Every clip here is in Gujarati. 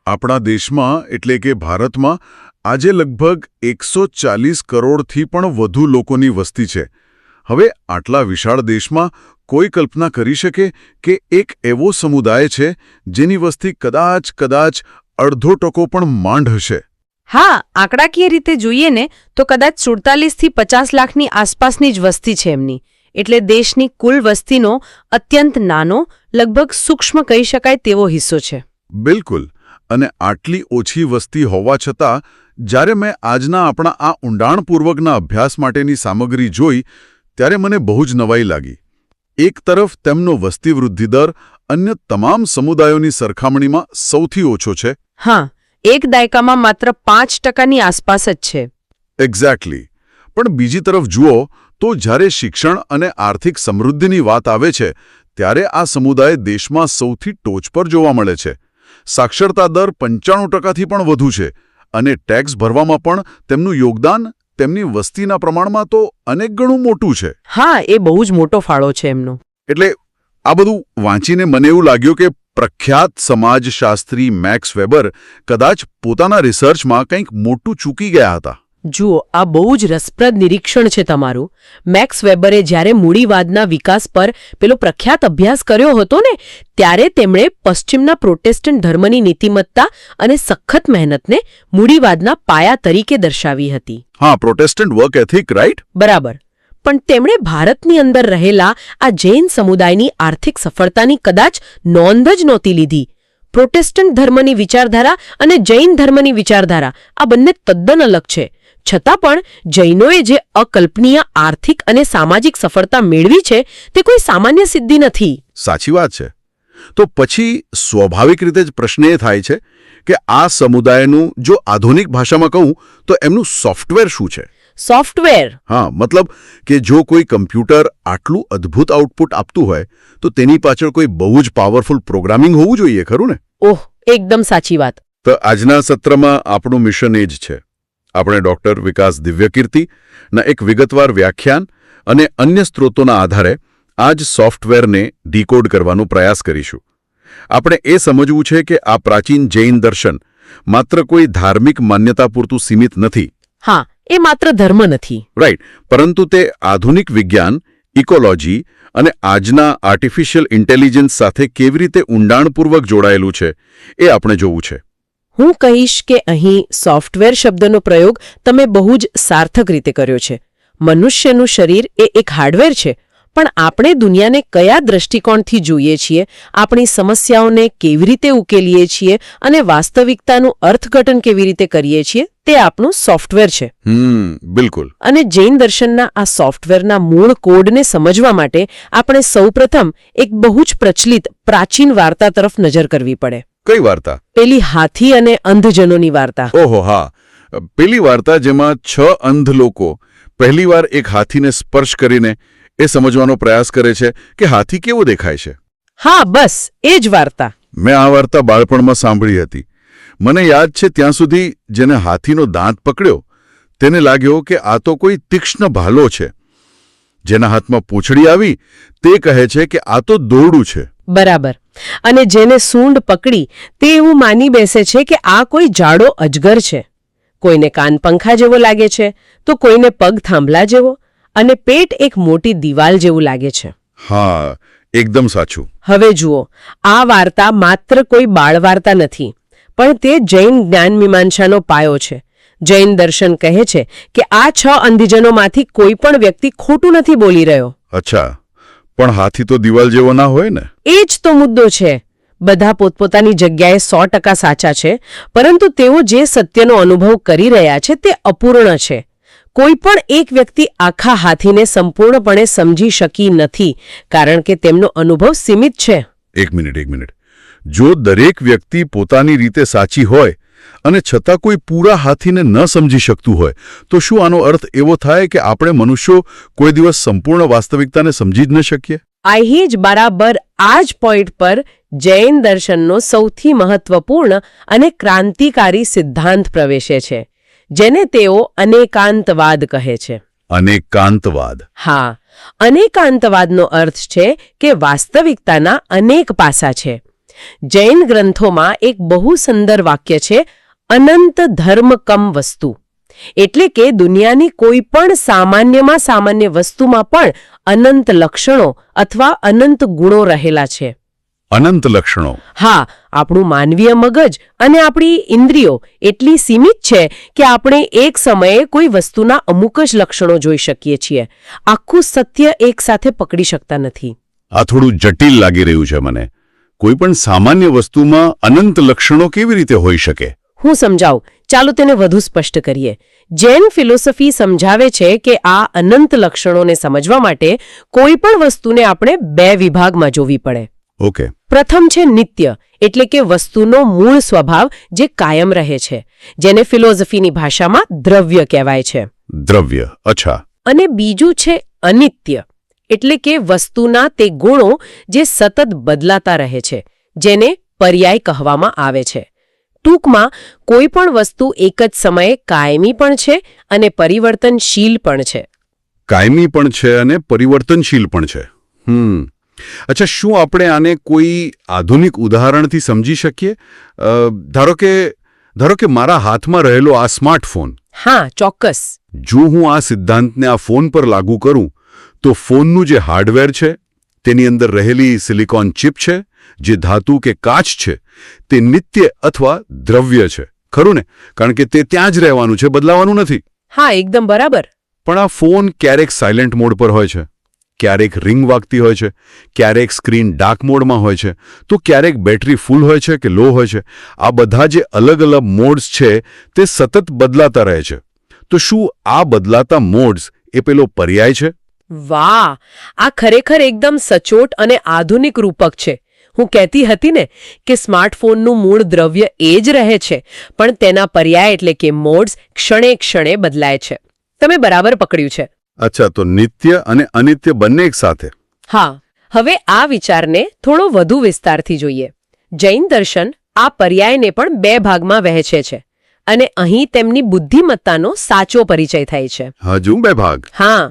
આપણા દેશમાં એટલે કે ભારતમાં આજે લગભગ 140 કરોડથી પણ વધુ લોકોની વસ્તી છે. હવે આટલા વિશાળ દેશમાં કોઈ કલ્પના કરી શકે કે એક એવો સમુદાય છે જેની વસ્તી કદાચ અડધો ટકો પણ માંડ હશે? હા, આંકડાકીય રીતે જોઈએ ને તો કદાચ 47થી 50 લાખની આસપાસની જ વસ્તી છે એમની. એટલે દેશની કુલ વસ્તીનો અત્યંત નાનો, લગભગ સૂક્ષ્મ કહી શકાય તેવો હિસ્સો છે. બિલકુલ. અને આટલી ઓછી વસ્તી હોવા છતાં જ્યારે મેં આજના આપણા આ ઊંડાણપૂર્વકના અભ્યાસ માટેની સામગ્રી જોઈ ત્યારે મને બહુ જ નવાઈ લાગી. એક તરફ તેમનો વસ્તી વૃદ્ધિ દર અન્ય તમામ સમુદાયોની સરખામણીમાં સૌથી ઓછો છે. હા, એક દાયકામાં માત્ર 5%ની આસપાસ જ છે. એક્ઝેક્ટલી. પણ બીજી તરફ જુઓ તો જ્યારે શિક્ષણ અને આર્થિક સમૃદ્ધિની વાત આવે છે ત્યારે આ સમુદાય દેશમાં સૌથી ટોચ પર જોવા મળે છે. સાક્ષરતા દર 95%થી પણ વધુ છે અને ટેક્સ ભરવામાં પણ તેમનું યોગદાન તેમની વસ્તીના પ્રમાણમાં તો અનેક ગણું મોટું છે. હા, એ બહુ જ મોટો ફાળો છે એમનો. એટલે આ બધું વાંચીને મને એવું લાગ્યું કે પ્રખ્યાત સમાજશાસ્ત્રી મેક્સ વેબર કદાચ પોતાના રિસર્ચમાં કંઈક મોટું ચૂકી ગયા હતા. જુઓ, આ બહુ જ રસપ્રદ નિરીક્ષણ છે તમારું. મેક્સ વેબરે જ્યારે મૂડીવાદના વિકાસ પર પેલો પ્રખ્યાત અભ્યાસ કર્યો હતો ને ત્યારે તેમણે પશ્ચિમના પ્રોટેસ્ટન્ટ ધર્મની નીતિમત્તા અને સખત મહેનતને મૂડીવાદના પાયા તરીકે દર્શાવી હતી. હા, પ્રોટેસ્ટન્ટ વર્ક એથિક, રાઈટ? બરાબર. પણ તેમણે ભારતની અંદર રહેલા આ જૈન સમુદાયની આર્થિક સફળતાની કદાચ નોંધ જ નહોતી લીધી. પ્રોટેસ્ટન્ટ ધર્મની વિચારધારા અને જૈન ધર્મની વિચારધારા આ બંને તદ્દન અલગ છે. છતાં પણ જૈનોએ જે અકલ્પનીય આર્થિક અને સામાજિક સફળતા મેળવી છે તે કોઈ સામાન્ય સિદ્ધિ નથી. સાચી વાત છે. તો પછી સ્વાભાવિક રીતે જ પ્રશ્ન એ થાય છે કે આ સમુદાયનું, જો આધુનિક ભાષામાં કહું તો એમનું સોફ્ટવેર શું છે? સોફ્ટવેર? હા, મતલબ કે જો કોઈ કમ્પ્યુટર આટલું અદ્ભુત આઉટપુટ આપતું હોય તો તેની પાછળ કોઈ બહુ જ પાવરફુલ પ્રોગ્રામિંગ હોવું જોઈએ, ખરું ને? ઓહ, એકદમ સાચી વાત. તો આજના સત્રમાં આપણું મિશન એ જ છે. આપણે ડોક્ટર વિકાસ દિવ્યકીર્તિના એક વિગતવાર વ્યાખ્યાન અને અન્ય સ્ત્રોતોના આધારે આ જ સોફ્ટવેરને ડીકોડ કરવાનો પ્રયાસ કરીશું. આપણે એ સમજવું છે કે આ પ્રાચીન જૈન દર્શન માત્ર કોઈ ધાર્મિક માન્યતા પૂરતું સીમિત નથી. હા, એ માત્ર ધર્મ નથી. રાઈટ. પરંતુ તે આધુનિક વિજ્ઞાન, ઇકોલોજી અને આજના આર્ટિફિશિયલ ઇન્ટેલિજન્સ સાથે કેવી રીતે ઊંડાણપૂર્વક જોડાયેલું છે એ આપણે જોવું છે. હું કહીશ કે અહીં સોફ્ટવેર શબ્દનો પ્રયોગ તમે બહુ જ સાર્થક રીતે કર્યો છે. મનુષ્યનું શરીર એ એક હાર્ડવેર છે, પણ આપણે દુનિયાને કયા દ્રષ્ટિકોણથી જોઈએ છીએ, આપણી સમસ્યાઓને કેવી રીતે ઉકેલીએ છીએ અને વાસ્તવિકતાનું અર્થઘટન કેવી રીતે કરીએ છીએ તે આપણું સોફ્ટવેર છે. બિલકુલ. અને જૈન દર્શનના આ સોફ્ટવેરના મૂળ કોડને સમજવા માટે આપણે સૌપ્રથમ એક બહુ જ પ્રચલિત પ્રાચીન વાર્તા તરફ નજર કરવી પડે. કઈ વાર્તા? પેલી હાથી અને અંધજનોની વાર્તા. ઓહો, હા. પેલી વાર્તા જેમાં 6 અંધ લોકો પહેલીવાર એક હાથીને સ્પર્શ કરીને એ સમજવાનો પ્રયાસ કરે છે કે હાથી કેવો દેખાય છે. હા, બસ એ જ વાર્તા. મેં આ વાર્તા બાળપણમાં સાંભળી હતી. મને યાદ છે ત્યાં સુધી જેને હાથીનો દાંત પકડ્યો તેને લાગ્યો કે આ તો કોઈ તીક્ષ્ણ ભાલો છે. જેના હાથમાં પૂંછડી આવી તે કહે છે કે આ તો દોરડું છે. બરાબર. અને જેને સૂંઢ પકડી તે એવું માની બેસે છે કે આ કોઈ જાડો અજગર છે. કોઈને કાન પંખા જેવો લાગે છે તો કોઈને પગ થાંભલા જેવો, અને પેટ એક મોટી દિવાલ જેવું લાગે છે. હા, એકદમ સાચું. હવે જુઓ, આ વાર્તા માત્ર કોઈ બાળ વાર્તા નથી, પણ તે જૈન જ્ઞાનમીમાંસાનો પાયો છે. જૈન દર્શન કહે છે કે આ 6 અંધજનોમાંથી કોઈ પણ વ્યક્તિ ખોટું નથી બોલી રહ્યો. અચ્છા, પણ હાથી તો દિવાલ જેવો ના હોય ને? એ જ તો મુદ્દો છે. બધા પોતપોતાની જગ્યાએ 100% સાચા છે, પરંતુ તેઓ જે સત્યનો અનુભવ કરી રહ્યા છે તે અપૂર્ણ છે. કોઈ પણ એક વ્યક્તિ આખા હાથીને સંપૂર્ણપણે સમજી શકી નથી, કારણ કે તેમનો અનુભવ સીમિત છે. એક મિનિટ. જો દરેક વ્યક્તિ પોતાની રીતે સાચી હોય અને છતાં કોઈ પૂરા હાથીને ન સમજી શકતું હોય તો શું આનો અર્થ એવો થાય કે આપણે મનુષ્યો કોઈ દિવસ સંપૂર્ણ વાસ્તવિકતાને સમજી જ ન શકીએ? અહીં જ બરાબર આ જ પોઈન્ટ પર જૈન દર્શનનો સૌથી મહત્વપૂર્ણ અને ક્રાંતિકારી સિદ્ધાંત પ્રવેશે છે, જેને તેઓ અનેકાંતવાદ કહે છે. અનેકાંતવાદ? હા, અનેકાંતવાદનો અર્થ છે કે વાસ્તવિકતાના અનેક પાસા છે. જૈન ગ્રંથોમાં એક બહુ સુંદર વાક્ય છે, અનંત ધર્મ કમ વસ્તુ. એટલે કે દુનિયાની કોઈ પણ સામાન્યમાં સામાન્ય વસ્તુમાં પણ અનંત લક્ષણો અથવા અનંત ગુણો રહેલા છે. અનંત લક્ષણો. હા, આપણું માનવીય મગજ અને આપણી ઇન્દ્રિયો એટલી સીમિત છે કે આપણે એક સમયે કોઈ વસ્તુના અમુક જ લક્ષણો જોઈ શકીએ છીએ. આખું સત્ય એક સાથે પકડી શકતા નથી. આ થોડું જટિલ લાગી રહ્યું છે મને. કોઈ પણ સામાન્ય વસ્તુમાં અનંત લક્ષણો કેવી રીતે હોઈ શકે? હું સમજાવું. ચાલો તેને વધુ સ્પષ્ટ કરીએ. જૈન ફિલોસોફી સમજાવે છે કે આ અનંત લક્ષણોને સમજવા માટે કોઈ પણ વસ્તુને આપણે બે વિભાગમાં જોવી પડે. ઓકે. પ્રથમ છે નિત્ય, એટલે કે વસ્તુનો મૂળ સ્વભાવ જે કાયમ રહે છે, જેને ફિલોસોફીની ભાષામાં દ્રવ્ય કહેવાય છે. દ્રવ્ય. અચ્છા. અને બીજું છે અનિત્ય, એટલે કે વસ્તુના તે ગુણો જે સતત બદલાતા રહે છે, જેને પર્યાય કહેવામાં આવે છે. ટૂંકમાં કોઈ પણ વસ્તુ એક જ સમયે કાયમી પણ છે અને પરિવર્તનશીલ પણ છે. કાયમી પણ છે અને પરિવર્તનશીલ પણ છે. અચ્છા, શું આપણે આને કોઈ આધુનિક ઉદાહરણથી સમજી શકીએ? ધારો કે મારા હાથમાં રહેલો આ સ્માર્ટફોન. હા, ચોક્કસ. જો હું આ સિદ્ધાંતને આ ફોન પર લાગુ કરું તો ફોનનું જે હાર્ડવેર છે, તેની અંદર રહેલી સિલિકોન ચિપ છે, જે ધાતુ કે કાચ છે, તે નિત્ય અથવા દ્રવ્ય છે. ખરું ને? કારણ કે તે ત્યાં જ રહેવાનું છે, બદલાવાનું નથી. હા, એકદમ બરાબર. પણ આ ફોન ક્યારેક સાયલેન્ટ મોડ પર હોય છે, ક્યારેક રિંગ વાગતી હોય છે, ક્યારેક સ્ક્રીન ડાર્ક મોડમાં હોય છે, તો ક્યારેક બેટરી ફૂલ હોય છે કે લો હોય છે. આ બધા જે અલગ અલગ મોડ્સ છે તે સતત બદલાતા રહે છે. તો શું આ બદલાતા મોડ્સ એ પેલો પર્યાય છે? વાહ, આ ખરેખર એકદમ સચોટ અને આધુનિક રૂપક છે. હું કહેતી હતી ને કે સ્માર્ટફોનનું મૂળ દ્રવ્ય એ જ રહે છે, પણ તેના પર્યાય એટલે કે મોડ્સ ક્ષણે ક્ષણે બદલાય છે. તમે બરાબર પકડ્યું છે. અચ્છા, તો નિત્ય અને અનિત્ય બંને એક સાથે. હા, હવે આ વિચારને થોડો વધુ વિસ્તારથી જોઈએ. જૈન દર્શન આ પર્યાયને પણ બે ભાગમાં વહેંચે છે અને અહીં તેમની બુદ્ધિમત્તાનો સાચો પરિચય થાય છે. હજુ બે ભાગ? હા,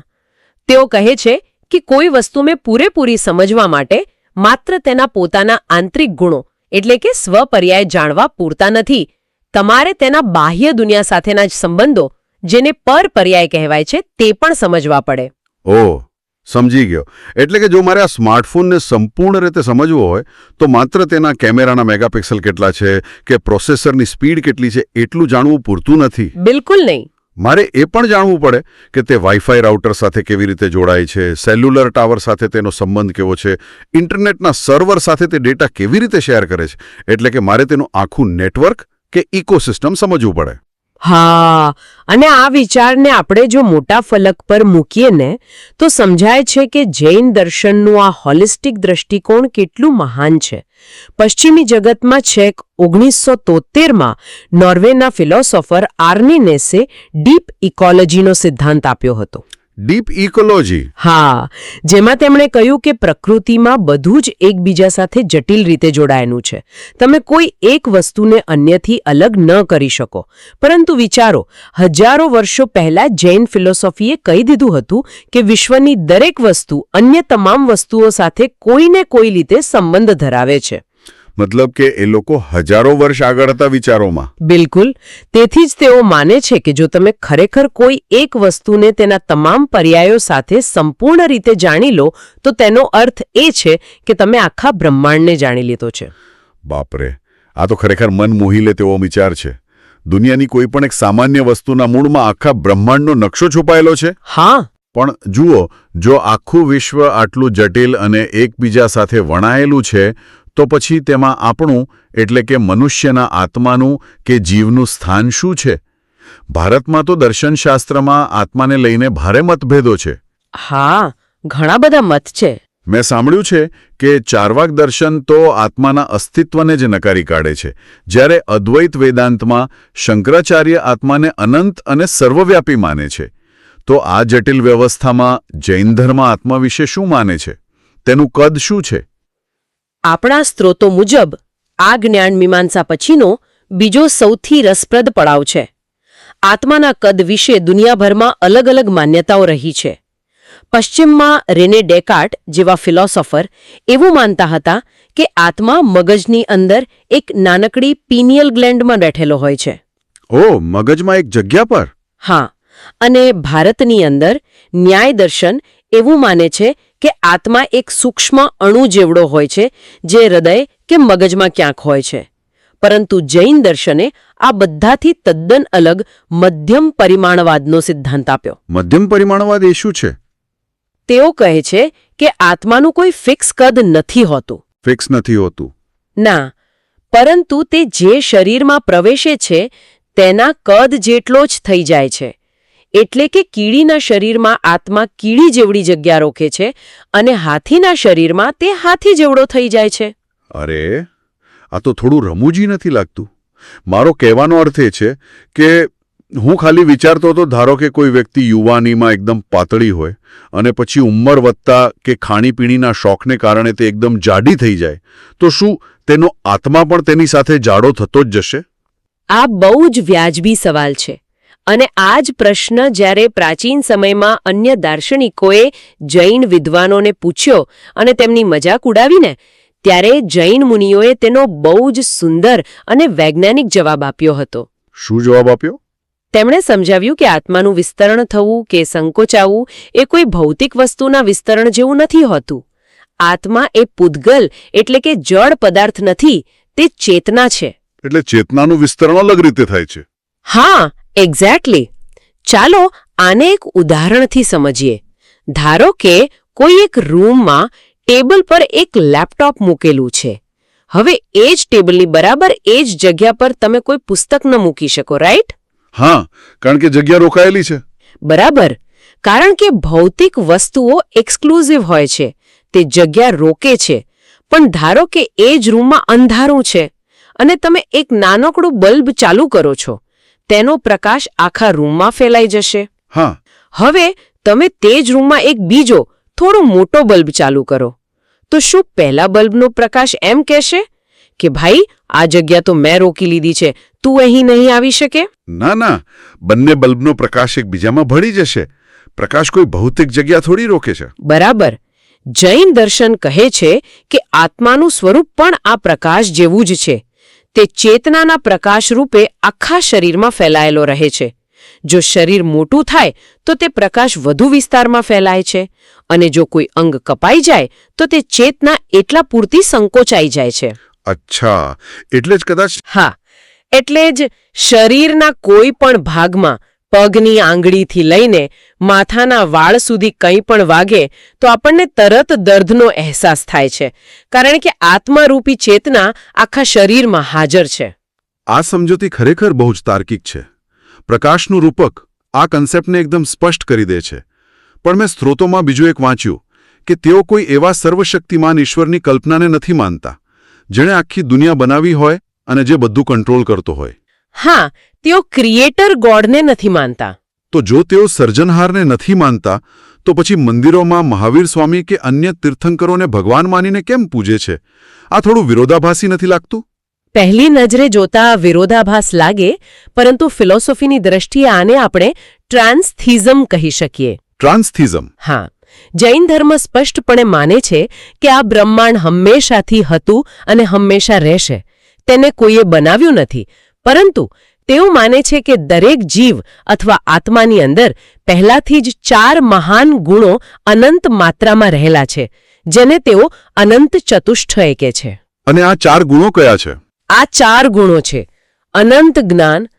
તેઓ કહે છે કે કોઈ વસ્તુને પૂરેપૂરી સમજવા માટે માત્ર તેના પોતાના આંતરિક ગુણો એટલે કે સ્વપર્યાય જાણવા પૂરતા નથી. તમારે તેના બાહ્ય દુનિયા સાથેના જ સંબંધો, જેને પરપર્યાય કહેવાય છે, તે પણ સમજવા પડે. ઓહ, સમજી ગયો. એટલે કે જો મારે આ સ્માર્ટફોનને સંપૂર્ણ રીતે સમજવો હોય તો માત્ર તેના કેમેરાના મેગાપિક્સલ કેટલા છે કે પ્રોસેસરની સ્પીડ કેટલી છે એટલું જાણવું પૂરતું નથી. બિલકુલ નહીં. મારે એ પણ જાણવું પડે કે તે વાઈફાઈ રાઉટર સાથે કેવી રીતે જોડાય છે, સેલ્યુલર ટાવર સાથે તેનો સંબંધ કેવો છે, ઇન્ટરનેટના સર્વર સાથે તે ડેટા કેવી રીતે શેર કરે છે. એટલે કે મારે તેનું આખું નેટવર્ક કે ઇકોસિસ્ટમ સમજવું પડે. હા, અને આ વિચારને આપણે જો મોટા ફલક પર મૂકીએ ને તો સમજાય છે કે જૈન દર્શનનું આ હોલિસ્ટિક દ્રષ્ટિકોણ કેટલું મહાન છે. પશ્ચિમી જગતમાં છેક 1973માં નોર્વેના ફિલોસોફર આર્નિનેસે ડીપ ઇકોલોજીનો સિદ્ધાંત આપ્યો હતો. Deep ecology? હા, જેમાં તેમણે કહ્યું કે પ્રકૃતિમાં બધું જ એકબીજા સાથે જટિલ રીતે જોડાયેલું છે. તમે કોઈ એક વસ્તુને અન્યથી અલગ ન કરી શકો. પરંતુ વિચારો, હજારો વર્ષો પહેલા જૈન ફિલોસોફીએ કહી દીધું હતું કે વિશ્વની દરેક વસ્તુ અન્ય તમામ વસ્તુઓ સાથે કોઈને કોઈ રીતે સંબંધ ધરાવે છે. મતલબ કે એ લોકો હજારો વર્ષ આગળ હતા વિચારોમાં. બિલકુલ. તેથી જ તેઓ માને છે કે જો તમે ખરેખર કોઈ એક વસ્તુને તેના તમામ પર્યાયો સાથે સંપૂર્ણ રીતે જાણી લો તો તેનો અર્થ એ છે કે તમે આખા બ્રહ્માંડને જાણી લીધો છે. બાપરે, આ તો ખરેખર મન મોહી લે તેવો વિચાર છે. દુનિયાની કોઈ પણ એક સામાન્ય વસ્તુના મૂળમાં આખા બ્રહ્માંડનો નકશો છુપાયેલો છે. હા, પણ જુઓ, જો આખું વિશ્વ આટલું જટિલ અને એકબીજા સાથે વણાયેલું છે તો પછી તેમાં આપણું એટલે કે મનુષ્યના આત્માનું કે જીવનું સ્થાન શું છે? ભારતમાં તો દર્શનશાસ્ત્રમાં આત્માને લઈને ભારે મતભેદો છે. હા, ઘણા બધા મત છે. મેં સાંભળ્યું છે કે ચાર્વાક દર્શન તો આત્માના અસ્તિત્વને જ નકારી કાઢે છે, જ્યારે અદ્વૈત વેદાંતમાં શંકરાચાર્ય આત્માને અનંત અને સર્વવ્યાપી માને છે. તો આ જટિલ વ્યવસ્થામાં જૈન ધર્મ આત્મા વિશે શું માને છે? તેનું કદ શું છે? આપણા સ્ત્રોતો મુજબ આ જ્ઞાન મીમાંસા પછીનો બીજો સૌથી રસપ્રદ પડાવ છે. આત્માના કદ વિશે દુનિયાભરમાં અલગ અલગ માન્યતાઓ રહી છે. પશ્ચિમમાં રેને ડેકાર્ટ જેવા ફિલોસોફર એવું માનતા હતા કે આત્મા મગજની અંદર એક નાનકડી પિનિયલ ગ્લેન્ડમાં બેઠેલો હોય છે. ઓ, મગજમાં એક જગ્યા પર? હા, અને ભારતની અંદર ન્યાય દર્શન એવું માને છે કે આત્મા એક સૂક્ષ્મ અણુ જેવડો હોય છે જે હૃદય કે મગજમાં ક્યાંક હોય છે. પરંતુ જૈન દર્શને આ બધાથી તદ્દન અલગ મધ્યમ પરિમાણવાદનો સિદ્ધાંત આપ્યો. મધ્યમ પરિમાણવાદ એ શું છે? તેઓ કહે છે કે આત્માનું કોઈ ફિક્સ કદ નથી હોતું. ફિક્સ નથી હોતું? ના, પરંતુ તે જે શરીરમાં પ્રવેશે છે તેના કદ જેટલો જ થઈ જાય છે. એટલે કે કીડીના શરીરમાં આત્મા કીડી જેવડી જગ્યા રોકે છે અને હાથીના શરીરમાં તે હાથી જેવડો થઈ જાય છે. અરે, આ તો થોડું રમૂજી નથી લાગતું? મારો કહેવાનો અર્થ એ છે કે હું ખાલી વિચારતો હતો, ધારો કે કોઈ વ્યક્તિ યુવાનીમાં એકદમ પાતળી હોય અને પછી ઉંમર વધતા કે ખાણીપીણીના શોખને કારણે તે એકદમ જાડી થઈ જાય, તો શું તેનો આત્મા પણ તેની સાથે જાડો થતો જ જશે? આ બહુ જ વ્યાજબી સવાલ છે. અને આ જ પ્રશ્ન જ્યારે પ્રાચીન સમયમાં અન્ય દાર્શનિકોએ જૈન વિદ્વાનોને પૂછ્યો અને તેમની મજાક ઉડાવીને, ત્યારે જૈન મુનિઓએ તેનો બહુ જ સુંદર અને વૈજ્ઞાનિક જવાબ આપ્યો હતો. શું જવાબ આપ્યો? તેમણે સમજાવ્યું કે આત્માનું વિસ્તરણ થવું કે સંકોચાવું એ કોઈ ભૌતિક વસ્તુના વિસ્તરણ જેવું નથી હોતું. આત્મા એ પૂદગલ એટલે કે જડ પદાર્થ નથી, તે ચેતના છે. એટલે ચેતનાનું વિસ્તરણ અલગ રીતે થાય છે? હા, એક્ઝેક્ટલી. ચાલો આને એક ઉદાહરણથી સમજીએ. ધારો કે કોઈ એક રૂમમાં ટેબલ પર એક લેપટોપ મૂકેલું છે. હવે એ જ ટેબલની બરાબર એ જ જગ્યા પર તમે કોઈ પુસ્તક ન મૂકી શકો, રાઈટ? હા, કારણ કે જગ્યા રોકાયેલી છે. બરાબર. કારણ કે ભૌતિક વસ્તુઓ એક્સક્લુઝિવ હોય છે, તે જગ્યા રોકે છે. પણ ધારો કે એ જ રૂમમાં અંધારું છે અને તમે એક નાનકડું બલ્બ ચાલુ કરો છો, તેનો પ્રકાશ આખા રૂમમાં ફેલાઈ જશે. હા. હવે તમે તે જ રૂમમાં એક બીજો થોડો મોટો બલ્બ ચાલુ કરો, તો શું પહેલા બલ્બનો પ્રકાશ એમ કહેશે કે ભાઈ આ જગ્યા તો મેં રોકી લીધી છે, તું અહીં નહીં આવી શકે? ના ના, બંને બલ્બનો પ્રકાશ એકબીજામાં ભળી જશે. પ્રકાશ કોઈ ભૌતિક જગ્યા થોડી રોકે છે. બરાબર. જૈન દર્શન કહે છે કે આત્માનું સ્વરૂપ પણ આ પ્રકાશ જેવું જ છે. તે ચેતનાના પ્રકાશ રૂપે આખા શરીરમાં ફેલાયેલો રહે છે. જો શરીર મોટું થાય તો તે પ્રકાશ વધુ વિસ્તારમાં ફેલાય છે, અને જો કોઈ અંગ કપાઈ જાય તો તે ચેતના એટલા પૂરતી સંકોચાઈ જાય છે. અચ્છા, એટલે જ કદાચ. હા, એટલે જ શરીરના કોઈ પણ ભાગમાં પગની આંગળીથી લઈને માથાના વાળ સુધી કંઈ પણ વાગે તો આપણને તરત દર્દનો અહેસાસ થાય છે, કારણ કે આત્મારૂપી ચેતના આખા શરીરમાં હાજર છે. આ સમજૂતી ખરેખર બહુ જ તાર્કિક છે. પ્રકાશનું રૂપક આ કન્સેપ્ટને એકદમ સ્પષ્ટ કરી દે છે. પણ મેં સ્ત્રોતોમાં બીજું એક વાંચ્યું કે તેઓ કોઈ એવા સર્વશક્તિમાન ઈશ્વરની કલ્પનાને નથી માનતા જેણે આખી દુનિયા બનાવી હોય અને જે બધું કંટ્રોલ કરતો હોય. હા, તેઓ ક્રિએટર ગોડને નથી માનતા. તો જો તેઓ સર્જનહારને નથી માનતા, તો પછી મંદિરોમાં મહાવીર સ્વામી કે અન્ય તીર્થંકરોને ભગવાન માનીને કેમ પૂજે છે? આ થોડું વિરોધાભાસી નથી લાગતું? પહેલી નજરે જોતા વિરોધાભાસ લાગે, પરંતુ ફિલોસોફીની દ્રષ્ટિએ આને આપણે ટ્રાન્સથિઝમ કહી શકીએ. ટ્રાન્સથિઝમ? હા. જૈન ધર્મ સ્પષ્ટપણે માને છે કે આ બ્રહ્માંડ હંમેશાથી હતું અને હંમેશા રહેશે. તેને કોઈએ બનાવ્યું નથી, પરંતુ તેઓ માને છે કે દરેક જીવ અથવા આત્માની અંદર પહેલાથી જ 4 મહાન ગુણો અનંત માત્રામાં રહેલા છે, જેને તેઓ અનંત ચતુષ્ટય કહે છે. અને આ 4 ગુણો કયા છે? આ 4 ગુણો છે: અનંત જ્ઞાન,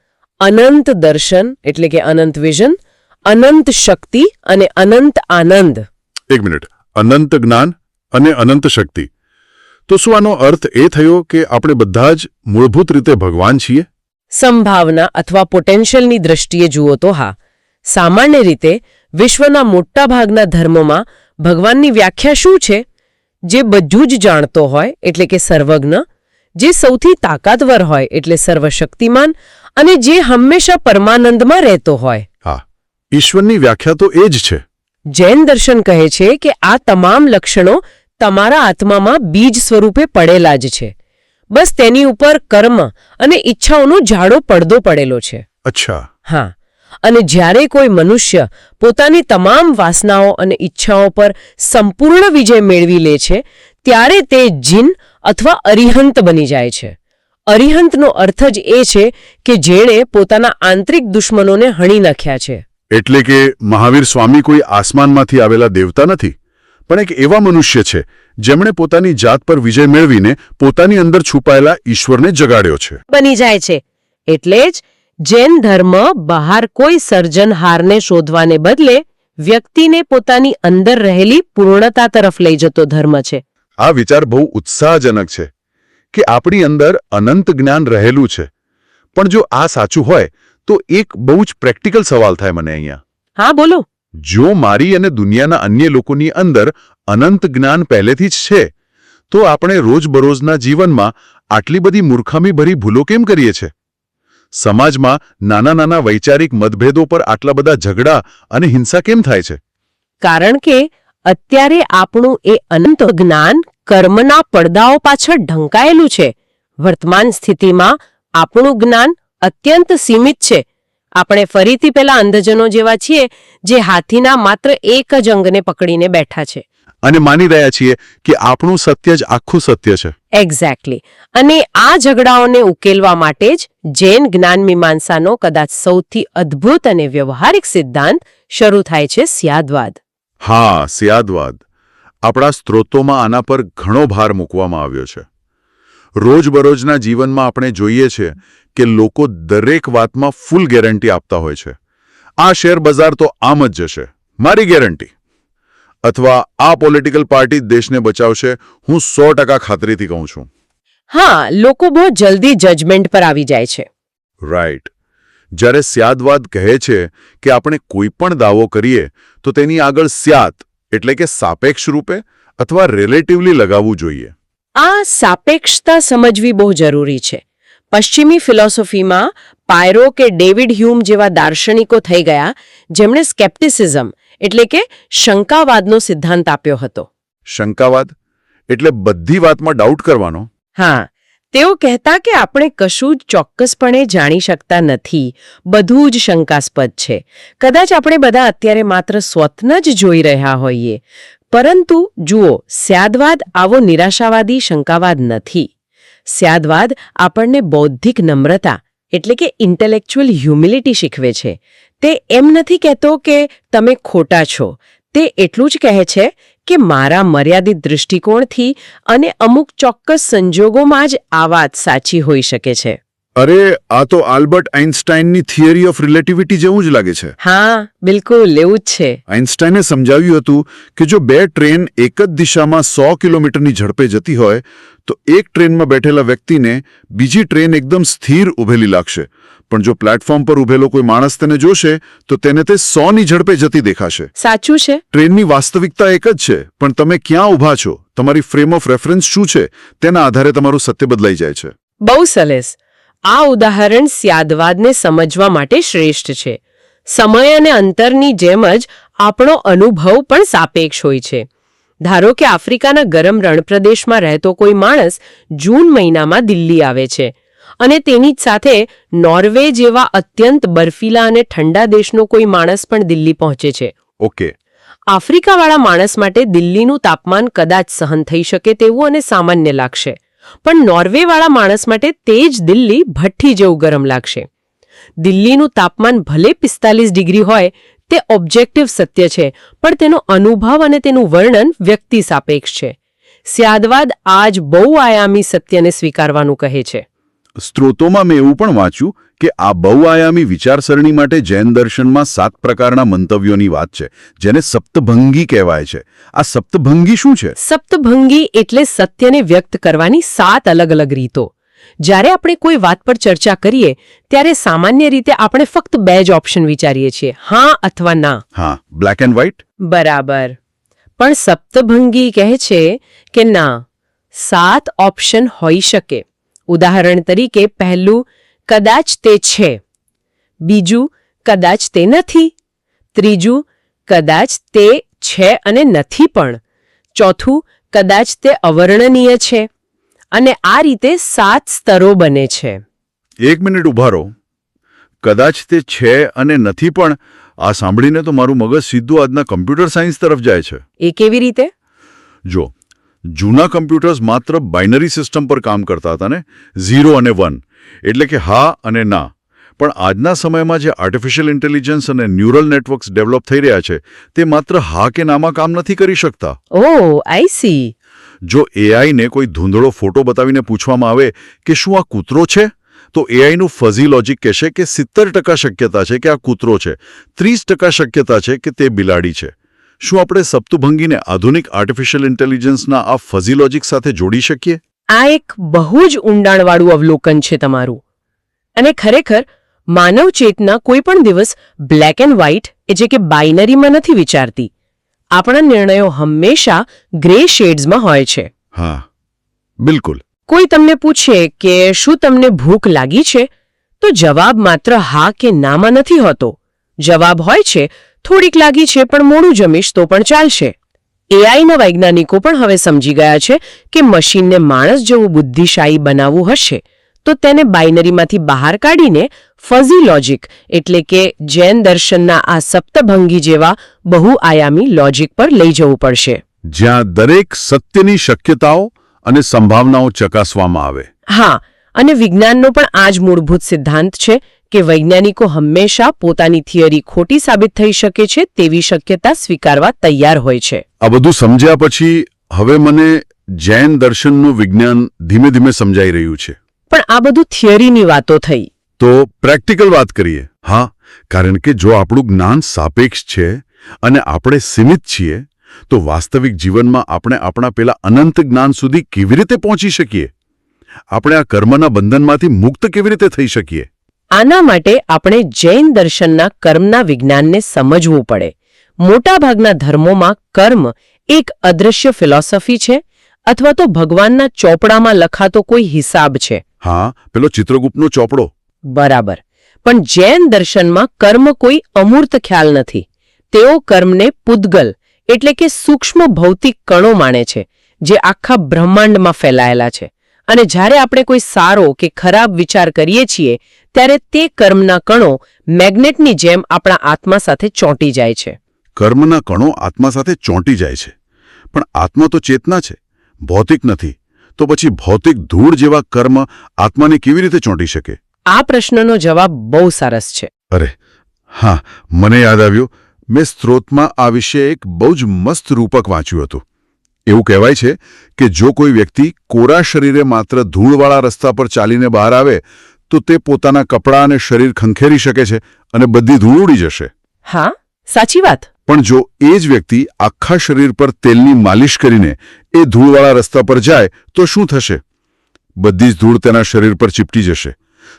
અનંત દર્શન એટલે કે અનંત વિઝન, અનંત શક્તિ અને અનંત આનંદ. એક મિનિટ, અનંત જ્ઞાન અને અનંત શક્તિ. તો શું આનો અર્થ એ થયો કે આપણે બધા જ મૂળભૂત રીતે ભગવાન છીએ? સંભાવના અથવા પોટેન્શિયલની દ્રષ્ટિએ જુઓ તો હા. સામાન્ય રીતે વિશ્વના મોટાભાગના ધર્મોમાં ભગવાનની વ્યાખ્યા શું છે? જે બધું જ જાણતો હોય એટલે કે સર્વજ્ઞ, જે સૌથી તાકાતવર હોય એટલે સર્વશક્તિમાન, અને જે હંમેશા પરમાનંદમાં રહેતો હોય. હા, ઈશ્વરની વ્યાખ્યા તો એ જ છે. જૈન દર્શન કહે છે કે આ તમામ લક્ષણો તમારા આત્મામાં બીજ સ્વરૂપે પડેલા જ છે. બસ તેની ઉપર કર્મ અને ઈચ્છાઓનો જાડો પડદો પડેલો છે. અચ્છા. હા, અને જ્યારે કોઈ મનુષ્ય પોતાની તમામ વાસનાઓ અને ઈચ્છાઓ પર સંપૂર્ણ વિજય મેળવી લે છે, ત્યારે તે જીન અથવા અરિહંત બની જાય છે. અરિહંતનો અર્થ જ એ છે કે જેણે પોતાના આંતરિક દુશ્મનોને હણી નાખ્યા છે. એટલે કે મહાવીર સ્વામી કોઈ આસમાનમાંથી આવેલા દેવતા નથી, પણ એક એવા મનુષ્ય છે જેમણે પોતાની જાત પર વિજય મેળવીને પોતાની અંદર છુપાયેલા ઈશ્વરને જગાડ્યો છે. બની જાય છે. એટલે જ જૈન ધર્મ બહાર કોઈ સર્જનહારને શોધવાને બદલે વ્યક્તિને પોતાની અંદર રહેલી પૂર્ણતા તરફ લઈ જતો ધર્મ છે. આ વિચાર બહુ ઉત્સાહજનક છે કે આપણી અંદર અનંત જ્ઞાન રહેલું છે. પણ જો આ સાચું હોય તો એક બહુ જ પ્રેક્ટિકલ સવાલ થાય મને અહીંયા. હા, બોલો. જો મારી અને દુનિયાના અન્ય લોકોની અંદર અનંત જ્ઞાન પહેલેથી જ છે, તો આપણે રોજબરોજના જીવનમાં આટલી બધી મૂર્ખામીભરી ભૂલો કેમ કરીએ છીએ? સમાજમાં નાના નાના વૈચારિક મતભેદો પર આટલા બધા ઝઘડા અને હિંસા કેમ થાય છે? કારણ કે અત્યારે આપણું એ અનંત જ્ઞાન કર્મના પડદાઓ પાછળ ઢંકાયેલું છે. વર્તમાન સ્થિતિમાં આપણું જ્ઞાન અત્યંત સીમિત છે. આપણે ફરીથી પેલા અંધજનો જેવા છીએ જે હાથીના માત્ર એક જ અંગને પકડીને બેઠા છે અને માની રહ્યા છીએ કે આપણું સત્ય જ આખું સત્ય છે. એક્ઝેક્ટલી. અને આ ઝઘડાઓને ઉકેલવા માટે જ જૈન જ્ઞાન મીમાંસાનો કદાચ સૌથી અદ્ભુત અને વ્યવહારિક સિદ્ધાંત શરૂ થાય છે, સ્યાદવાદ. હા, સ્યાદવાદ. આપણા સ્ત્રોતોમાં આના પર ઘણો ભાર મૂકવામાં આવ્યો છે. રોજબરોજના જીવનમાં આપણે જોઈએ છીએ કે લોકો દરેક વાતમાં ફૂલ ગેરંટી આપતા હોય છે. આ શેર બજાર તો આમ જ જશે, મારી ગેરંટી. અથવા આ પોલિટિકલ પાર્ટી દેશને બચાવશે, હું 100% ખાતરીથી કહું છું. હા, લોકો બહુ જલ્દી જજમેન્ટ પર આવી જાય છે. રાઈટ. જ્યારે સ્યાદવાદ કહે છે કે આપણે કોઈ પણ દાવો કરીએ તો તેની આગળ સ્યાત એટલે કે સાપેક્ષ રૂપે અથવા રિલેટિવલી લગાવવું જોઈએ. આ સાપેક્ષતા સમજવી બહુ જરૂરી છે. પશ્ચિમી ફિલોસોફીમાં પાયરો કે ડેવિડ હ્યુમ જેવા દાર્શનિકો થઈ ગયા જેમણે સ્કેપ્ટિસિઝમ એટલે કે શંકાવાદનો સિદ્ધાંત આપ્યો હતો. શંકાવાદ એટલે બધી વાતમાં ડાઉટ કરવાનો? હા, તેઓ કહેતા કે આપણે કશું જ ચોક્કસપણે જાણી શકતા નથી, બધું જ શંકાસ્પદ છે. કદાચ આપણે બધા અત્યારે માત્ર સ્વપ્ન જ જોઈ રહ્યા હોઈએ. પરંતુ જુઓ, સ્યાદવાદ આવો નિરાશાવાદી શંકાવાદ નથી. સ્યાદવાદ આપણને બૌદ્ધિક નમ્રતા એટલે કે ઇન્ટેલેક્ચ્યુઅલ હ્યુમિલિટી શીખવે છે. તે એમ નથી કહેતો કે તમે ખોટા છો. તે એટલું જ કહે છે કે મારા મર્યાદિત દૃષ્ટિકોણથી અને અમુક ચોક્કસ સંજોગોમાં જ આ વાત સાચી હોઈ શકે છે. અરે, આ તો આલ્બર્ટ આઇન્સ્ટાઈનની થિયરી ઓફ રિલેટિવિટી જેવું જ લાગે છે. હા, બિલકુલ એવું જ છે. આઇન્સ્ટાઈને સમજાવ્યું હતું કે જો બે ટ્રેન એક જ દિશામાં 100 કિલોમીટરની ઝડપે જતી હોય તો એક ટ્રેનમાં બેઠેલા વ્યક્તિને બીજી ટ્રેન એકદમ સ્થિર ઊભેલી લાગશે, પણ જો પ્લેટફોર્મ પર ઊભેલો કોઈ માણસ તેને જોશે તો તેને તે 100ની ઝડપે જતી દેખાશે. સાચું છે. ટ્રેનની વાસ્તવિકતા એક જ છે, પણ તમે ક્યાં ઊભા છો, તમારી ફ્રેમ ઓફ રેફરન્સ શું છે, તેના આધારે તમારું સત્ય બદલાઈ જાય છે. બહુ સરસ. આ ઉદાહરણ સ્યાદવાદને સમજવા માટે શ્રેષ્ઠ છે. સમય અને અંતરની જેમ જ આપણો અનુભવ પણ સાપેક્ષ હોય છે. ધારો કે આફ્રિકાના ગરમ રણપ્રદેશમાં રહેતો કોઈ માણસ જૂન મહિનામાં દિલ્હી આવે છે અને તેની જ સાથે નોર્વે જેવા અત્યંત બર્ફીલા અને ઠંડા દેશનો કોઈ માણસ પણ દિલ્હી પહોંચે છે. ઓકે. આફ્રિકાવાળા માણસ માટે દિલ્હીનું તાપમાન કદાચ સહન થઈ શકે તેવું અને સામાન્ય લાગશે, પણ નોર્વેવાળા માણસ માટે તે જ દિલ્હી ભઠ્ઠી જેવું ગરમ લાગશે. દિલ્હીનું તાપમાન ભલે 45 ડિગ્રી હોય તે ઓબ્જેક્ટિવ સત્ય છે, પણ તેનો અનુભવ અને તેનું વર્ણન વ્યક્તિ સાપેક્ષ છે. સ્યાદવાદ આ જ બહુઆયામી સત્યને સ્વીકારવાનું કહે છે. સ્ત્રોતોમાં મેં એવું પણ વાંચ્યું કે આ બહુઆયામી વિચારસરણી માટે જૈન દર્શનમાં 7 પ્રકારના મંતવ્યોની વાત છે, જેને સપ્તભંગી કહેવાય છે. આ સપ્તભંગી શું છે? સપ્તભંગી એટલે સત્યને વ્યક્ત કરવાની 7 અલગ અલગ રીતો. જ્યારે આપણે કોઈ વાત પર ચર્ચા કરીએ ત્યારે સામાન્ય રીતે આપણે ફક્ત 2 જ ઓપ્શન વિચારીએ છીએ, હા અથવા ના. હા, બ્લેક એન્ડ વ્હાઇટ. બરાબર. પણ સપ્તભંગી કહે છે કે ના, 7 ઓપ્શન હોઈ શકે. ઉદાહરણ તરીકે પહેલું, કદાચ તે છે. બીજું, કદાચ તે નથી. ત્રીજું, કદાચ તે છે અને નથી પણ. ચોથું, કદાચ તે અવર્ણનીય છે. અને આ રીતે 7 સ્તરો બને છે. 1 મિનિટ ઊભા રહો. કદાચ તે છે અને નથી પણ, આ સાંભળીને તો મારું મગજ સીધું આજના કમ્પ્યુટર સાયન્સ તરફ જાય છે. એ કેવી રીતે? જો, જૂના કમ્પ્યુટર્સ માત્ર બાઇનરી સિસ્ટમ પર કામ કરતા હતા ને, 0 અને 1, એટલે કે હા અને ના. પણ આજના સમયમાં જે આર્ટિફિશિયલ ઇન્ટેલિજન્સ અને ન્યુરલ નેટવર્ક્સ ડેવલપ થઈ રહ્યા છે તે માત્ર હા કે નામાં કામ નથી કરી શકતા. ઓહ, આઈ સી. જો એઆઈને કોઈ ધૂંધળો ફોટો બતાવીને પૂછવામાં આવે કે શું આ કૂતરો છે, તો એઆઈનું ફઝી લોજિક કહેશે કે 70% શક્યતા છે કે આ કૂતરો છે, 30% શક્યતા છે કે તે બિલાડી છે. શું આપણે સપ્તુભંગીને આધુનિક આર્ટિફિશિયલ ઇન્ટેલિજન્સના આ ફઝી લોજિક સાથે જોડી શકીએ? આ એક બહુ જ ઊંડાણવાળું અવલોકન છે તમારું. અને ખરેખર માનવ ચેતના કોઈ પણ દિવસ બ્લેક એન્ડ વ્હાઇટ એટલે કે બાઇનરીમાં નથી વિચારતી. આપણા નિર્ણયો હંમેશા ગ્રે શેડ્સમાં હોય છે. હા, બિલકુલ. કોઈ તમને પૂછે કે શું તમને ભૂખ લાગી છે, તો જવાબ માત્ર હા કે નામાં નથી હોતો. જવાબ હોય છે થોડીક લાગી છે પણ મોડું જમીશ તો પણ ચાલશે. એઆઈના વૈજ્ઞાનિકો પણ હવે સમજી ગયા છે કે મશીનને માણસ જેવું બુદ્ધિશાળી બનાવવું હશે તો તેને બાઇનરીમાંથી બહાર કાઢીને ફઝી લોજિક એટલે કે જૈન દર્શનના આ સપ્તભંગી જેવા બહુઆયામી લોજિક પર લઈ જવું પડશે, જ્યાં દરેક સત્યની શક્યતાઓ અને સંભાવનાઓ ચકાસવામાં આવે. હા, અને વિજ્ઞાનનો પણ આ જ મૂળભૂત સિદ્ધાંત છે કે વૈજ્ઞાનિકો હંમેશા પોતાની થિયરી ખોટી સાબિત થઈ શકે છે તેવી શક્યતા સ્વીકારવા તૈયાર હોય છે. આ બધું સમજ્યા પછી હવે મને જૈન દર્શનનું વિજ્ઞાન ધીમે ધીમે સમજાઈ રહ્યું છે. પણ આ બધું થિયરીની વાતો થઈ. તો પ્રેક્ટિકલ વાત કરીએ. હા, કારણ કે જો આપણું જ્ઞાન સાપેક્ષ છે અને આપણે સીમિત છીએ તો વાસ્તવિક જીવનમાં આપણે આપણા પેલા અનંત જ્ઞાન સુધી કેવી રીતે પહોંચી શકીએ? આપણે આ કર્મના બંધનમાંથી મુક્ત કેવી રીતે થઈ શકીએ? આના માટે આપણે જૈન દર્શનના કર્મના વિજ્ઞાનને સમજવું પડે. મોટાભાગના ધર્મોમાં કર્મ એક અદૃશ્ય ફિલોસોફી છે અથવા તો ભગવાનના ચોપડામાં લખાતો કોઈ હિસાબ છે. હા, પેલો ચિત્રગુપ્તનો ચોપડો. બરાબર. પણ જૈન દર્શનમાં કર્મ કોઈ અમૂર્ત ખ્યાલ નથી. તેઓ કર્મને પૂદગલ એટલે કે સૂક્ષ્મ ભૌતિક કણો માને છે જે આખા બ્રહ્માંડમાં ફેલાયેલા છે. અને જ્યારે આપણે કોઈ સારો કે ખરાબ વિચાર કરીએ છીએ ત્યારે તે કર્મના કણો મેગ્નેટની જેમ આપણા આત્મા સાથે ચોંટી જાય છે. કર્મના કણો આત્મા સાથે ચોંટી જાય છે, પણ આત્મા તો ચેતના છે, ભૌતિક નથી. તો પછી ભૌતિક ધૂળ જેવા કર્મ આત્માને કેવી રીતે ચોંટી શકે? આ પ્રશ્નનો જવાબ બહુ સરસ છે. અરે હા, મને યાદ આવ્યું. મેં સ્ત્રોતમાં આ વિશે એક બહુ જ મસ્ત રૂપક વાંચ્યું હતું. એવું કહેવાય છે કે જો કોઈ વ્યક્તિ કોરા શરીરે માત્ર ધૂળવાળા રસ્તા પર ચાલીને બહાર આવે તો તે પોતાના કપડાં અને શરીર ખંખેરી શકે છે અને બધી ધૂળ ઉડી જશે. હા, સાચી વાત. પણ જો એ જ વ્યક્તિ આખા શરીર પર તેલની માલિશ કરીને એ ધૂળવાળા રસ્તા પર જાય તો શું થશે? બધી જ ધૂળ તેના શરીર પર ચીપટી જશે.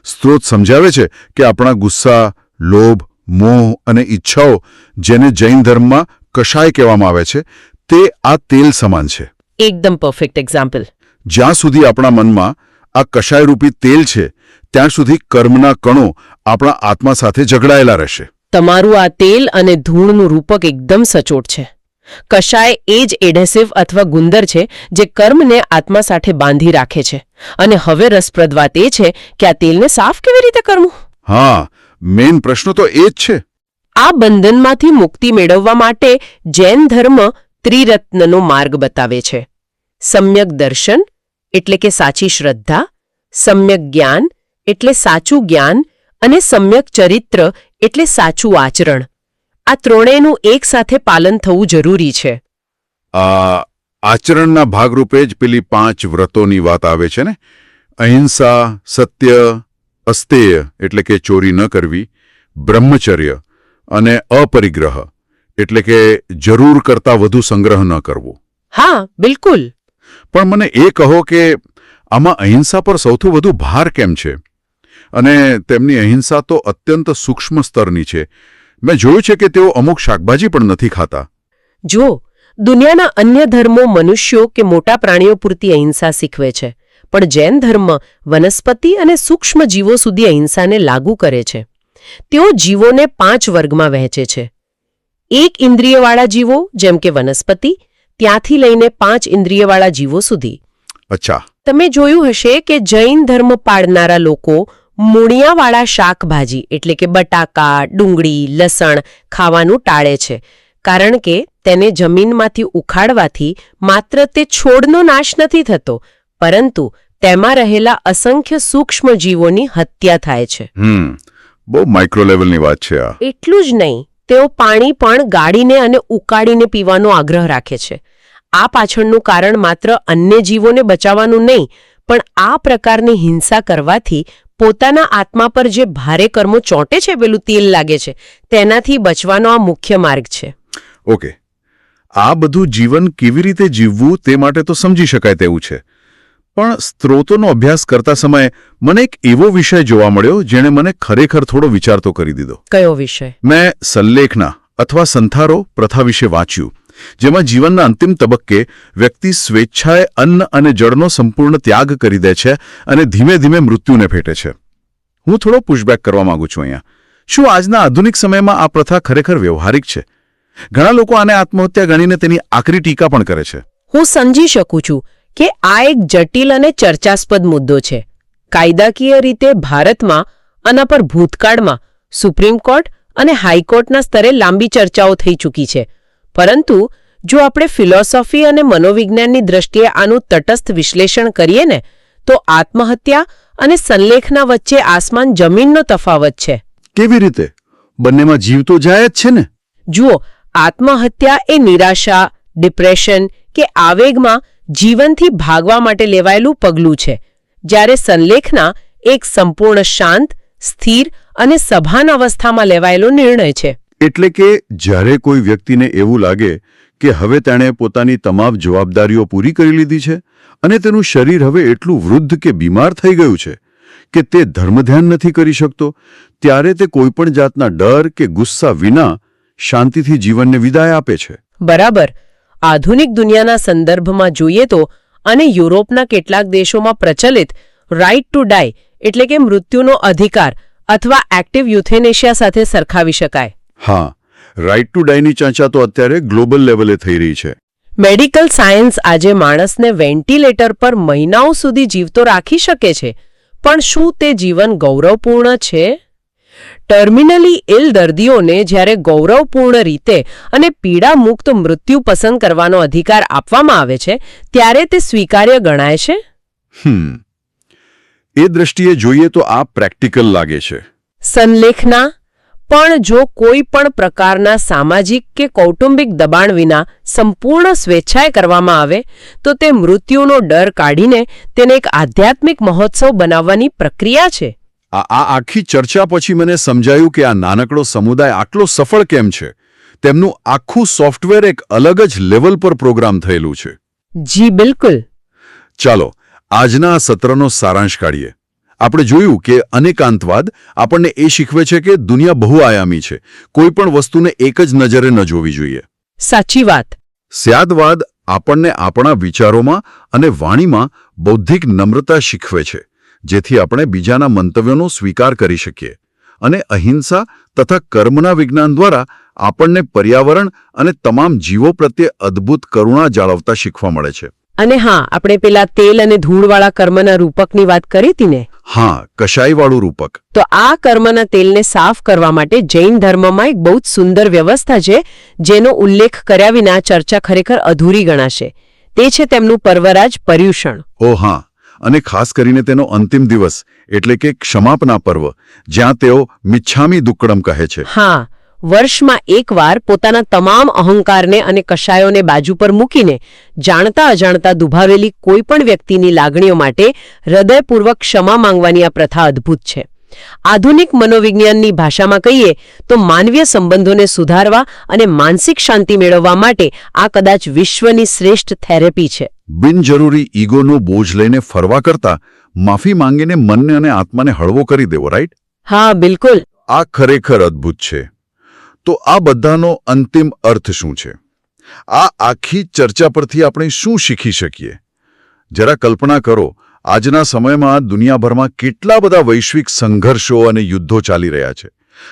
સ્ત્રોત સમજાવે છે કે આપણા ગુસ્સા, લોભ, મોહ અને ઈચ્છાઓ, જેને જૈન ધર્મમાં કશાય કહેવામાં આવે છે, તે આ તેલ સમાન છે. એકદમ પરફેક્ટ એક્ઝામ્પલ. જ્યાં સુધી આપણા મનમાં આ કશાયરૂપી તેલ છે ત્યાં સુધી કર્મના કણો આપણા આત્મા સાથે ઝઘડાયેલા રહેશે. તમારું આ તેલ અને ધૂળનું રૂપક એકદમ સચોટ છે. કશાય એ જ એડહેસિવ અથવા ગુંદર છે જે કર્મને આત્મા સાથે બાંધી રાખે છે. અને હવે રસપ્રદ વાત એ છે કે આ તેલને સાફ કેવી રીતે કરવું? હા, મેઇન પ્રશ્ન તો એ જ છે. આ બંધનમાંથી મુક્તિ મેળવવા માટે જૈન ધર્મ ત્રિરત્નનો માર્ગ બતાવે છે. સમ્યક દર્શન એટલે કે સાચી શ્રદ્ધા, સમ્યક જ્ઞાન એટલે સાચું જ્ઞાન અને સમ્યક ચરિત્ર એટલે સાચું આચરણ. આ ત્રણેયનું એકસાથે પાલન થવું જરૂરી છે. આચરણના ભાગરૂપે જ પેલી 5 વ્રતોની વાત આવે છે ને. અહિંસા, સત્ય, અસ્તેય એટલે કે ચોરી ન કરવી, બ્રહ્મચર્ય અને અપરિગ્રહ એટલે કે જરૂર કરતાં વધુ સંગ્રહ ન કરવો. હા, બિલકુલ. પણ મને એ કહો કે આમાં અહિંસા પર સૌથી વધુ ભાર કેમ છે? અને તેમની અહિંસા તો અત્યંત સૂક્ષ્મ સ્તરની છે. મેં જોયું છે કે તેઓ અમુક શાકભાજી પણ નથી ખાતા. જો દુનિયાના અન્ય ધર્મો મનુષ્યો કે મોટા પ્રાણીઓ પૂરતી અહિંસા શીખવે છે, પણ જૈન ધર્મ વનસ્પતિ અને સૂક્ષ્મ જીવો સુધી અહિંસાને લાગુ કરે છે. તેઓ જીવોને 5 વર્ગમાં વહેંચે છે. 1 ઇન્દ્રિયવાળા જીવો જેમ કે વનસ્પતિ, ત્યાંથી લઈને 5 ઇન્દ્રિયવાળા જીવો સુધી. અચ્છા. તમે જોયું હશે કે જૈન ધર્મ પાળનારા લોકો મૂળિયાવાળા શાકભાજી એટલે કે બટાકા, ડુંગળી, લસણ ખાવાનું ટાળે છે, કારણ કે તેને જમીનમાંથી ઉખાડવાથી માત્ર તે છોડનો નાશ નથી થતો, પરંતુ તેમાં રહેલા અસંખ્ય સૂક્ષ્મ જીવોની હત્યા થાય છે. બહુ માઇક્રો લેવલની વાત છે આ. એટલું જ નહીં, તેઓ પાણી પણ ગાળીને અને ઉકાળીને પીવાનો આગ્રહ રાખે છે. આ પાછળનું કારણ માત્ર અન્ય જીવોને બચાવવાનું નહીં, પણ આ પ્રકારની હિંસા કરવાથી પોતાના આત્મા પર જે ભારે કર્મો ચોંટે છે, પેલું તેલ લાગે છે, તેનાથી બચવાનો આ મુખ્ય માર્ગ છે. ઓકે, આ બધું જીવન કેવી રીતે જીવવું તે માટે તો સમજી શકાય તેવું છે, પણ સ્ત્રોતોનો અભ્યાસ કરતા સમયે મને એક એવો વિષય જોવા મળ્યો જેણે મને ખરેખર થોડો વિચારતો કરી દીધો. કયો વિષય? મેં સલ્લેખના અથવા સંથારો પ્રથા વિશે વાંચ્યું, જેમાં જીવનના અંતિમ તબક્કે વ્યક્તિ સ્વેચ્છાએ અન્ન અને જળનો સંપૂર્ણ ત્યાગ કરી દે છે અને ધીમે ધીમે મૃત્યુને ભેટે છે. હું થોડો પુશબેક કરવા માંગુ છું અહીંયા. શું આજના આધુનિક સમયમાં આ પ્રથા ખરેખર વ્યવહારિક છે? ઘણા લોકો આને આત્મહત્યા ગણીને તેની આકરી ટીકા પણ કરે છે. હું સમજી શકું છું કે આ એક જટિલ અને ચર્ચાસ્પદ મુદ્દો છે. કાયદાકીય રીતે ભારતમાં આના પર ભૂતકાળમાં સુપ્રીમ કોર્ટ અને હાઈકોર્ટના સ્તરે લાંબી ચર્ચાઓ થઈ ચૂકી છે. પરંતુ જો આપણે ફિલોસોફી અને મનોવિજ્ઞાનની દ્રષ્ટિએ આનું તટસ્થ વિશ્લેષણ કરીએ ને, તો આત્મહત્યા અને સલ્લેખના વચ્ચે આસમાન જમીનનો તફાવત છે. કેવી રીતે? બંનેમાં જીવ તો જાય જ છે ને. જુઓ, આત્મહત્યા એ નિરાશા, ડિપ્રેશન કે આવેગમાં જીવનથી ભાગવા માટે લેવાયેલું પગલું છે, જ્યારે સલ્લેખના એક સંપૂર્ણ શાંત, સ્થિર અને સભાન અવસ્થામાં લેવાયેલો નિર્ણય છે. એટલે કે જ્યારે કોઈ વ્યક્તિને એવું લાગે કે હવે તેણે પોતાની તમામ જવાબદારીઓ પૂરી કરી લીધી છે અને તેનું શરીર હવે એટલું વૃદ્ધ કે બીમાર થઈ ગયું છે કે તે ધર્મધ્યાન નથી કરી શકતો, ત્યારે તે કોઈપણ જાતના ડર કે ગુસ્સા વિના શાંતિથી જીવનને વિદાય આપે છે. બરાબર. આધુનિક દુનિયાના સંદર્ભમાં જોઈએ તો અને યુરોપના કેટલાક દેશોમાં પ્રચલિત રાઇટ ટુ ડાય એટલે કે મૃત્યુનો અધિકાર અથવા એક્ટિવ યુથેનેશિયા સાથે સરખાવી શકાય. હા, રાઇટ ટુ ડાયની ચર્ચા તો અત્યારે ગ્લોબલ લેવલે થઈ રહી છે. મેડિકલ સાયન્સ આજે માણસને વેન્ટિલેટર પર મહિનાઓ સુધી જીવતો રાખી શકે છે, પણ શું તે જીવન ગૌરવપૂર્ણ છે? ટર્મિનલી ઇલ દર્દીઓને જ્યારે ગૌરવપૂર્ણ રીતે અને પીડામુક્ત મૃત્યુ પસંદ કરવાનો અધિકાર આપવામાં આવે છે, ત્યારે તે સ્વીકાર્ય ગણાય છે? એ દ્રષ્ટિએ જોઈએ તો આ પ્રેક્ટિકલ લાગે છે. સલ્લેખના પણ જો કોઈ પણ પ્રકારના સામાજિક કે કૌટુંબિક દબાણ વિના સંપૂર્ણ સ્વેચ્છાએ કરવામાં આવે, તો તે મૃત્યુનો ડર કાઢીને તેને એક આધ્યાત્મિક મહોત્સવ બનાવવાની પ્રક્રિયા છે. આ આખી ચર્ચા પછી મને સમજાયું કે આ નાનકડો સમુદાય આટલો સફળ કેમ છે. તેમનું આખું સોફ્ટવેર એક અલગ જ લેવલ પર પ્રોગ્રામ થયેલું છે. જી બિલકુલ. ચાલો આજના આ સત્રનો સારાંશ કાઢીએ. આપણે જોયું કે અનેકાંતવાદ આપણને એ શીખવે છે કે દુનિયા બહુઆયામી છે. કોઈ પણ વસ્તુને એક જ નજરે ન જોવી જોઈએ. સાચી વાત. સ્યાદવાદ આપણને આપણા વિચારોમાં અને વાણીમાં બૌદ્ધિક નમ્રતા શીખવે છે, જેથી આપણે બીજાના મંતવ્યોનો સ્વીકાર કરી શકીએ. અને અહિંસા તથા કર્મના વિજ્ઞાન દ્વારા આપણને પર્યાવરણ અને તમામ જીવો પ્રત્યે અદ્ભુત કરુણા જાળવતા શીખવા મળે છે. અને હા, આપણે પેલા તેલ અને ધૂળવાળા કર્મના રૂપકની વાત કરી હતી ને? હા, કશાયવાળું રૂપક. તો આ કર્મના તેલને સાફ કરવા માટે જૈન ધર્મમાં એક બહુ જ સુંદર વ્યવસ્થા છે, જેનો ઉલ્લેખ કર્યા વિના ચર્ચા ખરેખર અધૂરી ગણાશે. તે છે તેમનું પર્વરાજ પર્યુષણ. ઓ હા, અને ખાસ કરીને તેનો અંતિમ દિવસ એટલે કે ક્ષમાપના પર્વ, જ્યાં તેઓ મિચ્છામી દુક્કડમ કહે છે. હા, વર્ષમાં એકવાર પોતાના તમામ અહંકારને અને કશાયોને બાજુ પર મૂકીને જાણતા અજાણતા દુભાવેલી કોઈ પણ વ્યક્તિની લાગણીઓ માટે હૃદયપૂર્વક ક્ષમા માંગવાની આ પ્રથા અદ્ભુત છે. આધુનિક મનોવિજ્ઞાનની ભાષામાં કહીએ તો માનવીય સંબંધોને સુધારવા અને માનસિક શાંતિ મેળવવા માટે આ કદાચ વિશ્વની શ્રેષ્ઠ થેરેપી છે. બિનજરૂરી ઈગોનો બોજ લઈને ફરવા કરતા માફી માંગીને મનને અને આત્માને હળવો કરી દેવો, રાઈટ? હા, બિલકુલ. આ ખરેખર અદ્ભુત છે. તો આ બધાનો અંતિમ અર્થ શું છે? આ આખી ચર્ચા પરથી આપણે શું શીખી શકીએ? જરા કલ્પના કરો, આજના સમયમાં દુનિયાભરમાં કેટલા બધા વૈશ્વિક સંઘર્ષો અને યુદ્ધો ચાલી રહ્યા છે.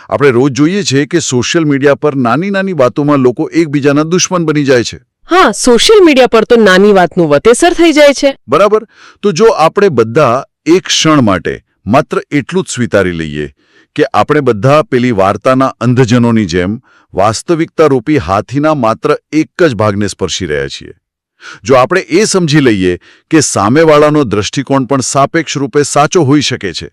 આપણે રોજ જોઈએ છીએ કે સોશિયલ મીડિયા પર નાની નાની વાતોમાં લોકો એકબીજાના દુશ્મન બની જાય છે. હા, સોશિયલ મીડિયા પર તો નાની વાતનું વતેસર થઈ જાય છે. બરાબર. તો જો આપણે બધા એક ક્ષણ માટે માત્ર એટલું જ સ્વીકારી લઈએ કે આપણે બધા પેલી વાર્તાના અંધજનોની જેમ વાસ્તવિકતારૂપી હાથીના માત્ર એક જ ભાગને સ્પર્શી રહ્યા છીએ. જો આપણે એ સમજી લઈએ કે સામેવાળાનો દૃષ્ટિકોણ પણ સાપેક્ષ રૂપે સાચો હોઈ શકે છે